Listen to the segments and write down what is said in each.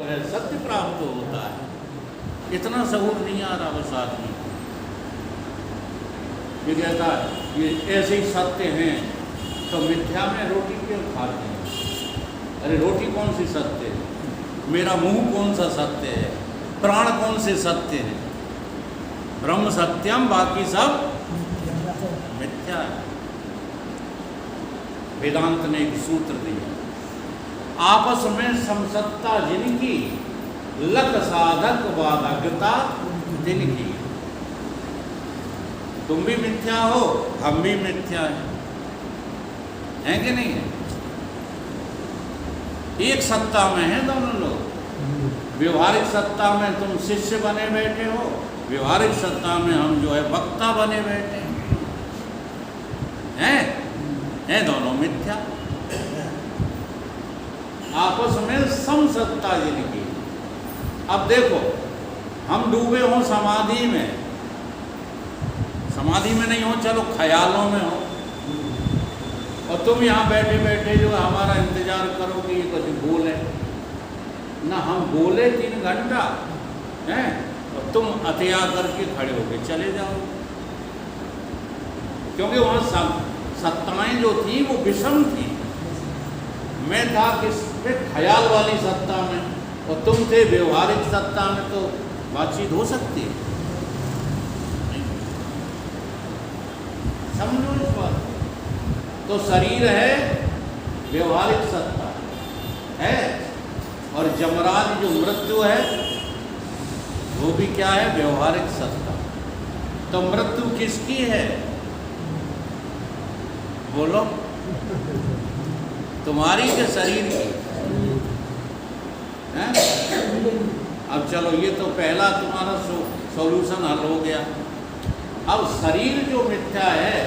सत्य प्राप्त होता है। इतना सहूर नहीं आ रहा बस आदमी। ये कहता है ये ऐसे ही सत्य हैं, तो मिथ्या में रोटी क्यों खाते हैं? अरे रोटी कौन सी सत्य है? मेरा मुंह कौन सा सत्य है? प्राण कौन से सत्य है? ब्रह्म सत्यम, बाकी सब मिथ्या है। वेदांत ने एक सूत्र दिया, आपस में समसत्ता जिनकी, लक साधक बाधकता जिनकी। तुम भी मिथ्या हो, हम भी मिथ्या हैं कि नहीं है? एक सत्ता में है दोनों लोग। व्यवहारिक सत्ता में तुम शिष्य बने बैठे हो, व्यवहारिक सत्ता में हम जो है वक्ता बने बैठे हैं दोनों मिथ्या। आपस में समसत्ता जिनकी। अब देखो, हम डूबे हो समाधि में, समाधि में नहीं हो, चलो ख्यालों में हो, और तुम यहाँ बैठे बैठे जो हमारा इंतजार करो कि ये कुछ बोले ना। हम बोले 3 घंटा हैं और तुम अतिया करके खड़े होके चले जाओ, क्योंकि वहाँ सत्ताएं जो थी वो विषम थी। मैं था किस पे, ख्याल वाली सत्ता में, और तुम थे व्यवहारिक सत्ता में, तो बातचीत हो सकती है? समझो इस बात। तो शरीर है व्यवहारिक सत्ता है, और जमराज जो मृत्यु है वो भी क्या है? व्यवहारिक सत्ता। तो मृत्यु किसकी है? बोलो, तुम्हारी के शरीर की है? अब चलो, ये तो पहला तुम्हारा सॉल्यूशन हल हो गया। अब शरीर जो मिथ्या है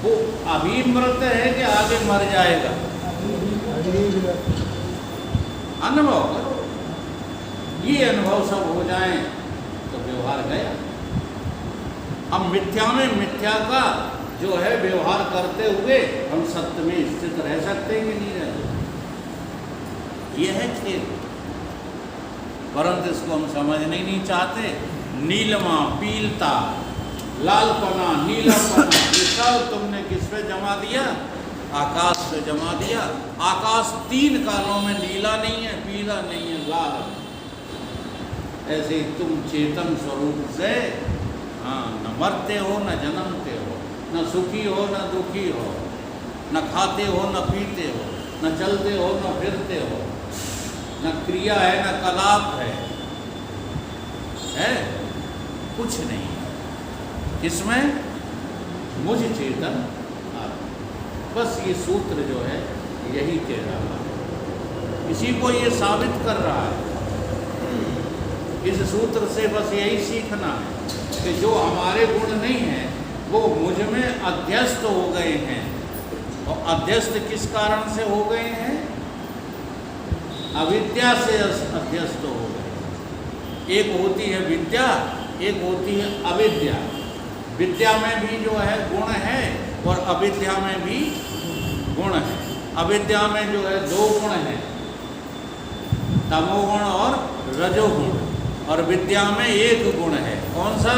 वो अभी मृत है कि आगे मर जाएगा? अनुभव करो, ये अनुभव सब हो जाए तो व्यवहार गया। अब मिथ्या में मिथ्या का जो है व्यवहार करते हुए हम सत्य में स्थित रह सकते हैं कि नहीं रह सकते? ये है खेल, परंतु इसको हम समझने ही नहीं चाहते। नीलमा, पीलता, लालपना, नीलापना, ये सब तुमने किस पे जमा दिया? आकाश पे जमा दिया। आकाश 3 कालों में नीला नहीं है, पीला नहीं है, लाल है। ऐसे ही तुम चेतन स्वरूप से न मरते हो, न जन्मते हो, न सुखी हो, न दुखी हो, न खाते हो, न पीते हो, न चलते हो, न फिरते हो, न क्रिया है, न कलाप है कुछ नहीं। इसमें मुझ चेतन आत्मा। बस ये सूत्र जो है यही कह रहा है, इसी को ये साबित कर रहा है। इस सूत्र से बस यही सीखना है कि जो हमारे गुण नहीं हैं वो मुझ में अध्यस्त हो गए हैं। और अध्यस्त किस कारण से हो गए हैं? अविद्या से अध्यस्त हो गए। एक होती है विद्या, एक होती है अविद्या। विद्या में भी जो है गुण है और अविद्या में भी गुण है। अविद्या में जो है 2 गुण हैं, तमोगुण और रजोगुण, और विद्या में 1 गुण है। कौन सा?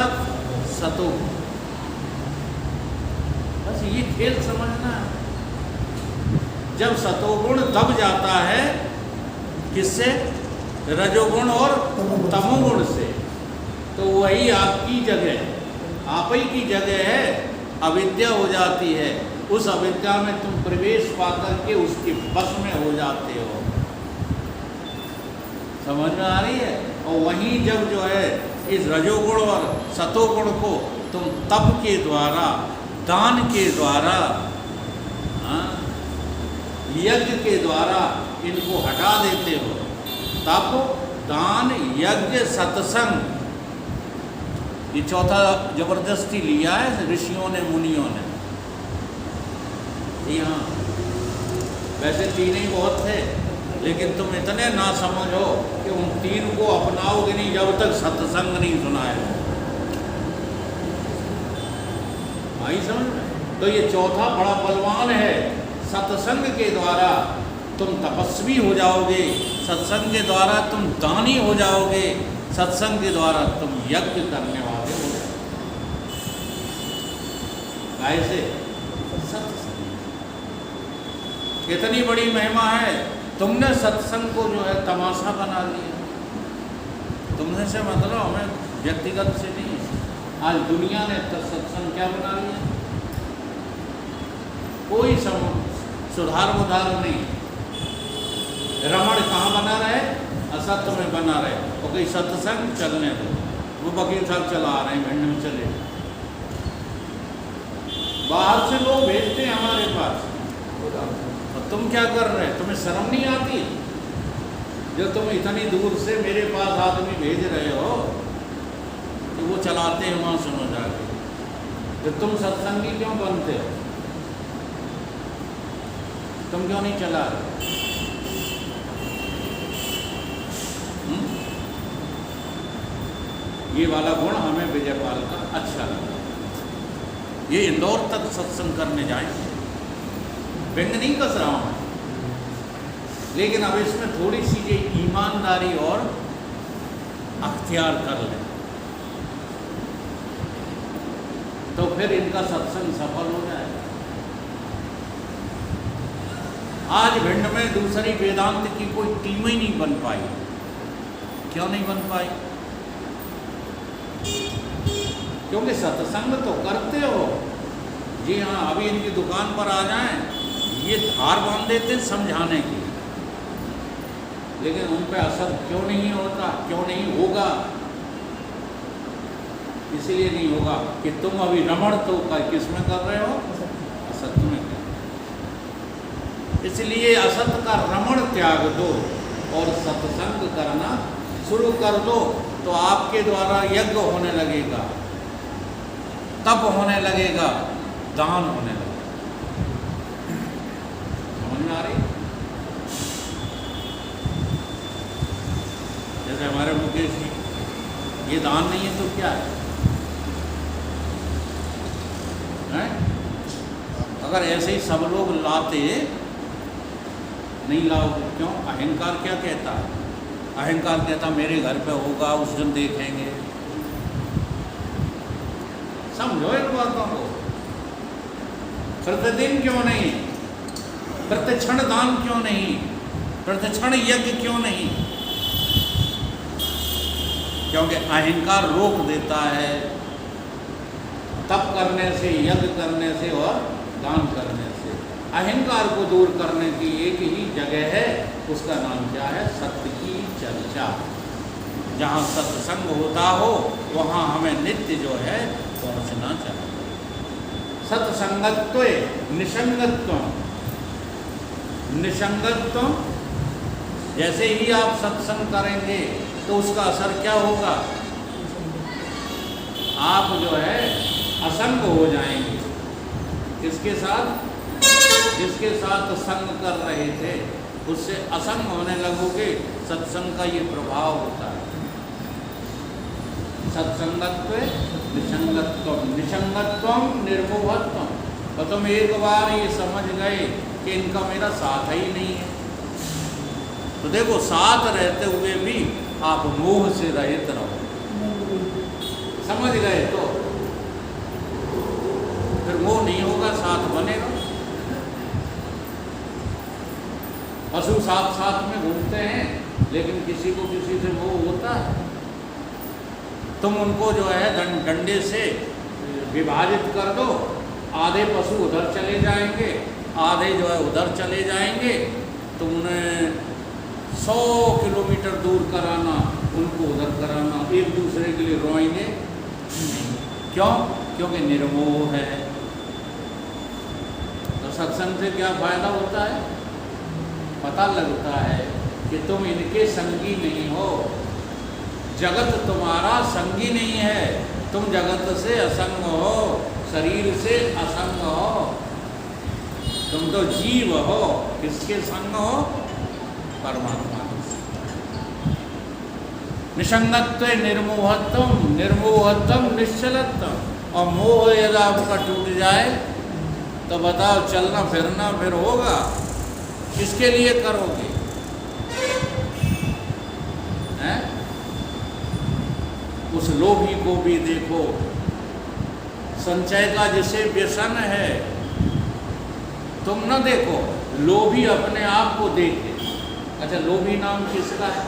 सतोगुण। बस ये खेल समझना है। जब सतोगुण दब जाता है, किससे? रजोगुण और तमोगुण से, तो वही आपकी जगह, आप ही की जगह है, अविद्या हो जाती है। उस अविद्या में तुम प्रवेश पाकर के उसके बस में हो जाते हो। समझ में आ रही है? और वहीं जब जो है इस रजोगुण और सतोगुण को तुम तप के द्वारा, दान के द्वारा, यज्ञ के द्वारा इनको हटा देते हो। तप, दान, यज्ञ, सत्संग, ये चौथा जबरदस्ती लिया है ऋषियों ने, मुनियों ने। हाँ, वैसे 3 ही बहुत थे, लेकिन तुम इतने ना समझो कि उन 3 को अपनाओगे नहीं जब तक सत्संग नहीं सुनाएगा। आई समझ में? तो ये चौथा बड़ा बलवान है। सत्संग के द्वारा तुम तपस्वी हो जाओगे, सत्संग के द्वारा तुम दानी हो जाओगे, सत्संग के द्वारा तुम यज्ञ करने वाले हो जाओगे। कैसे? सत्संग। कितनी बड़ी महिमा है। तुमने सत्संग को जो है तमाशा बना लिया। तुमने से मतलब हमें व्यक्तिगत से नहीं, आज दुनिया ने सत्संग क्या बना लिया? कोई सुधार उधार नहीं। रमण कहाँ बना रहे? असत्य में बना रहे। और कोई सत्संग चलने दो, वो वकील साहब चला रहे हैं, भिंड में चले। बाहर से लोग भेजते हैं हमारे पास, और तुम क्या कर रहे हैं? तुम्हें शर्म नहीं आती? जो तुम इतनी दूर से मेरे पास आदमी भेज रहे हो, तो वो चलाते हैं वहाँ सुनो जाके। तो तुम सत्संगी क्यों बनते हो? तुम क्यों नहीं चला रहे? ये वाला गुण हमें विजयपाल का अच्छा लगा। ये इंदौर तक सत्संग करने जाएंगे। व्यंग नहीं कस रहा हूँ, लेकिन अब इसमें थोड़ी सी ये ईमानदारी और अख्तियार कर लें तो फिर इनका सत्संग सफल हो जाएगा। आज भिंड में दूसरी वेदांत की कोई टीम ही नहीं बन पाई। क्यों नहीं बन पाई? क्योंकि सत्संग तो करते हो। जी हाँ, अभी इनकी दुकान पर आ जाएं, ये धार बांध देते समझाने की, लेकिन उन पे असर क्यों नहीं होता? क्यों नहीं होगा? इसलिए नहीं होगा कि तुम अभी रमण तो किस में कर रहे हो? असत्य में कर। इसलिए असत्य का रमण त्याग दो और सत्संग करना शुरू कर दो, तो आपके द्वारा यज्ञ होने लगेगा, तप होने लगेगा, दान होने लगेगा। समझ में आ रही? जैसे हमारे मुकेश जी, ये दान नहीं है तो क्या है? अगर ऐसे ही सब लोग लाते, नहीं लाओगे क्यों? अहंकार क्या कहता है? अहंकार कहता मेरे घर पे होगा, उस दिन देखेंगे। समझो इन बातों को। प्रतिदिन क्यों नहीं? प्रतिक्षण दान क्यों नहीं? प्रतिक्षण यज्ञ क्यों नहीं? क्योंकि अहंकार रोक देता है तप करने से, यज्ञ करने से और दान करने से। अहंकार को दूर करने की एक ही जगह है, उसका नाम क्या है? सत्य की चर्चा। जहाँ सत्संग होता हो वहाँ हमें नित्य जो है पहुँचना चाहिए। सत्संगत्व निसंगत्व, निसंगत्व जैसे ही आप सत्संग करेंगे तो उसका असर क्या होगा? आप जो है असंग हो जाएंगे। किसके साथ? जिसके साथ संग कर रहे थे उससे असंग होने लगोगे। सत्संग का ये प्रभाव होता है। सत्संगत्व निसंगत्व, निसंगत्व निर्मोहत्व। और तुम एक बार ये समझ गए कि इनका मेरा साथ ही नहीं है, तो देखो साथ रहते हुए भी आप मोह से रहित रहो। समझ गए तो फिर मोह नहीं होगा, साथ बनेगा। पशु साथ साथ में घूमते हैं, लेकिन किसी को किसी से मोह होता है। तुम उनको जो है डंडे से विभाजित कर दो, आधे पशु उधर चले जाएंगे, आधे जो है उधर चले जाएंगे। तो उन्हें 100 किलोमीटर दूर कराना, उनको उधर कराना, एक दूसरे के लिए रोएंगे। क्यों? क्योंकि निर्मोह है। तो सत्संग से क्या फायदा होता है? पता लगता है कि तुम इनके संगी नहीं हो। जगत तुम्हारा संगी नहीं है, तुम जगत से असंग हो, शरीर से असंग हो। तुम तो जीव हो। किसके संग हो? परमात्मा। निसंगत्व निर्मोहत्व, निर्मोहत्व निश्चलत्व। और मोह यदि आपका टूट जाए तो बताओ चलना फिरना फिर होगा? किसके लिए करोगे? हैं? उस लोभी को भी देखो, संचय का जिसे व्यसन है। तुम न देखो, लोभी अपने आप को देखे। अच्छा, लोभी नाम किसका है?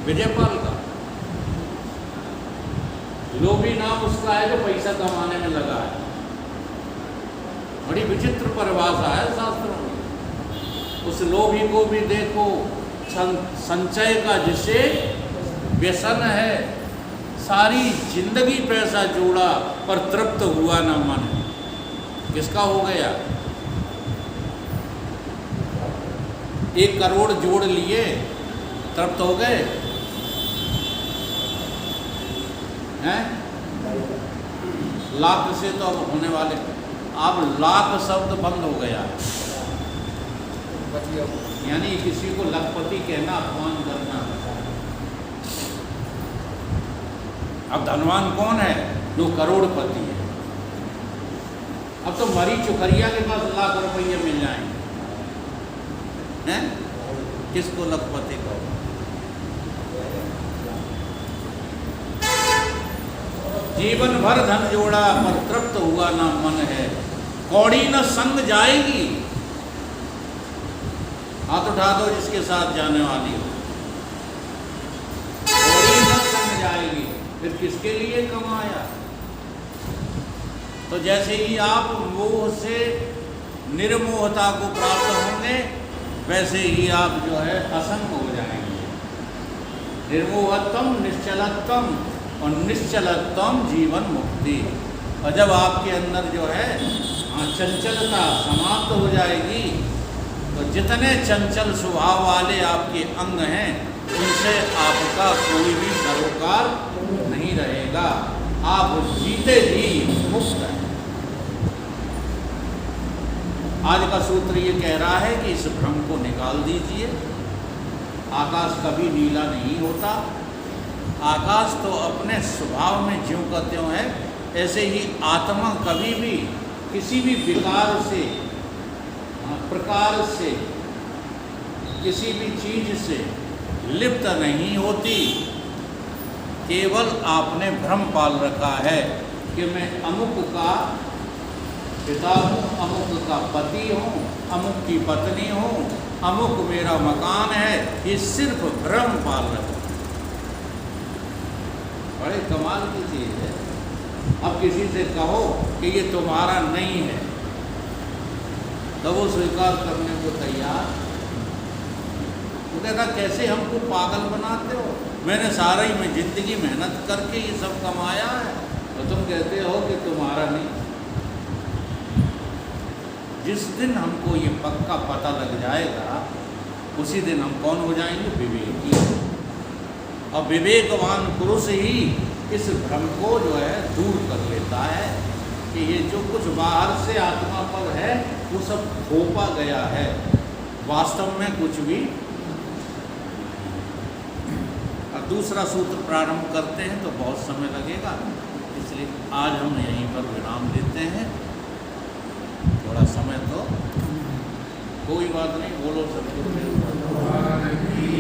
विजयपाल का। लोभी नाम उसका है जो पैसा कमाने में लगा है। बड़ी विचित्र परिभाषा है शास्त्रों में। उस लोभी को भी देखो, संचय का जिसे व्यसन है। सारी जिंदगी पैसा जोड़ा पर तृप्त हुआ ना मन। किसका हो गया? 1 करोड़ जोड़ लिए, तृप्त हो गए हैं? लाख से तो अब होने वाले, अब लाख शब्द बंद हो गया है। यानी किसी को लखपति कहना अपमान करना। अब धनवान कौन है? जो करोड़पति है। अब तो मरी चुखरिया के पास लाख रुपये मिल जाएंगे, हैं? किसको लखपति कहो? जीवन भर धन जोड़ा पर तृप्त हुआ ना मन है। कौड़ी न संग जाएगी। हाथ उठा दो जिसके साथ जाने वाली हो। कौड़ी न संग जाएगी, फिर किसके लिए कमाया? तो जैसे ही आप मोह से निर्मोहता को प्राप्त होंगे, वैसे ही आप जो है असंग हो जाएंगे। निर्मोहत्तम निश्चलत्तम, और निश्चलत्तम जीवन मुक्ति। और जब आपके अंदर जो है चंचलता समाप्त हो जाएगी, तो जितने चंचल स्वभाव वाले आपके अंग हैं, उनसे आपका कोई भी सरोकार नहीं रहेगा। आप जीते जी मुक्त हैं। आज का सूत्र ये कह रहा है कि इस भ्रम को निकाल दीजिए। आकाश कभी नीला नहीं होता। आकाश तो अपने स्वभाव में ज्यों का त्यों है, ऐसे ही आत्मा कभी भी किसी भी विकार से, प्रकार से, किसी भी चीज से लिप्त नहीं होती। केवल आपने भ्रम पाल रखा है कि मैं अमुक का पिता हूँ, अमुक का पति हूँ, अमुक की पत्नी हूँ, अमुक मेरा मकान है। ये सिर्फ भ्रम पाल रखा। बड़े कमाल की चीज़ है। अब किसी से कहो कि ये तुम्हारा नहीं है, तो वो स्वीकार करने को तैयार। वो कहता कैसे हमको पागल बनाते हो? मैंने सारा ही में जिंदगी मेहनत करके ये सब कमाया है, और तुम कहते हो कि तुम्हारा नहीं। जिस दिन हमको ये पक्का पता लग जाएगा, उसी दिन हम कौन हो जाएंगे? विवेकी। और विवेकवान पुरुष ही इस भ्रम को जो है दूर कर लेता है कि ये जो कुछ बाहर से आत्मा पर है, वो सब थोपा गया है, वास्तव में कुछ भी। और दूसरा सूत्र प्रारंभ करते हैं तो बहुत समय लगेगा, इसलिए आज हम यहीं पर विराम देते हैं। थोड़ा समय तो कोई बात नहीं, बोलो सदगुरु।